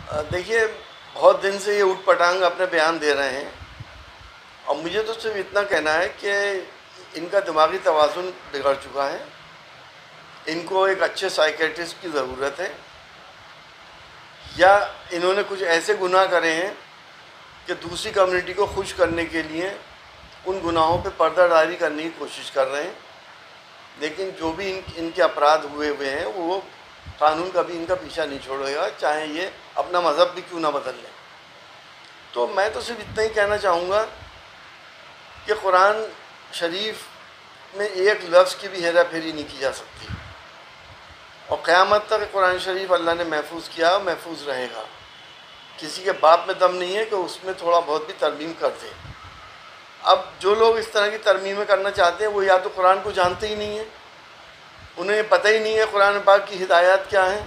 देखिए, बहुत दिन से ये ऊट-पटांग अपने बयान दे रहे हैं और मुझे तो सिर्फ इतना कहना है कि इनका दिमागी तवाज़ुन बिगड़ चुका है। इनको एक अच्छे साइकियाट्रिस्ट की ज़रूरत है, या इन्होंने कुछ ऐसे गुनाह करे हैं कि दूसरी कम्युनिटी को खुश करने के लिए उन गुनाहों पे पर्दादारी करने की कोशिश कर रहे हैं। लेकिन जो भी इनके अपराध हुए हैं, वो कानून कभी इनका पीछा नहीं छोड़ेगा, चाहे ये अपना मज़हब भी क्यों ना बदल लें। तो मैं तो सिर्फ इतना ही कहना चाहूँगा कि कुरान शरीफ में एक लफ्ज़ की भी हेरा फेरी नहीं की जा सकती और क़यामत तक कुरान शरीफ अल्लाह ने महफूज किया, महफूज रहेगा। किसी के बाप में दम नहीं है कि उसमें थोड़ा बहुत भी तरमीम कर दे। अब जो लोग इस तरह की तरमीमें करना चाहते हैं, वो या तो कुरान को जानते ही नहीं है, उन्हें पता ही नहीं है कुरान पाक की हिदायत क्या है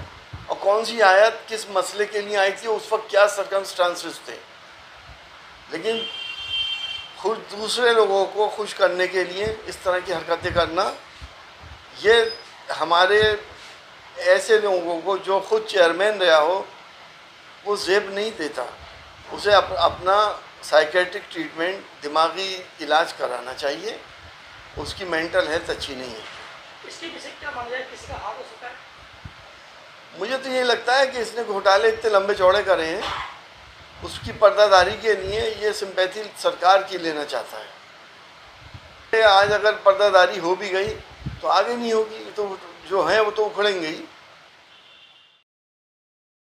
और कौन सी आयत किस मसले के लिए आई थी, उस वक्त क्या सर्कमस्टांसेस थे। लेकिन खुद दूसरे लोगों को खुश करने के लिए इस तरह की हरकतें करना, ये हमारे ऐसे लोगों को जो खुद चेयरमैन रहा हो वो ज़ेब नहीं देता। उसे अपना साइकेट्रिक ट्रीटमेंट, दिमागी इलाज कराना चाहिए। उसकी मेंटल हेल्थ अच्छी नहीं है। इसके पीछे क्या माना जाए, किसी का हाथ हो सकता है? मुझे तो ये लगता है कि इसने घोटाले इतने लंबे चौड़े करे हैं, उसकी पर्दादारी के लिए ये सिंपैथी सरकार की लेना चाहता है। आज अगर पर्दादारी हो भी गई तो आगे नहीं होगी, तो जो है वो तो उखड़ेंगे ही।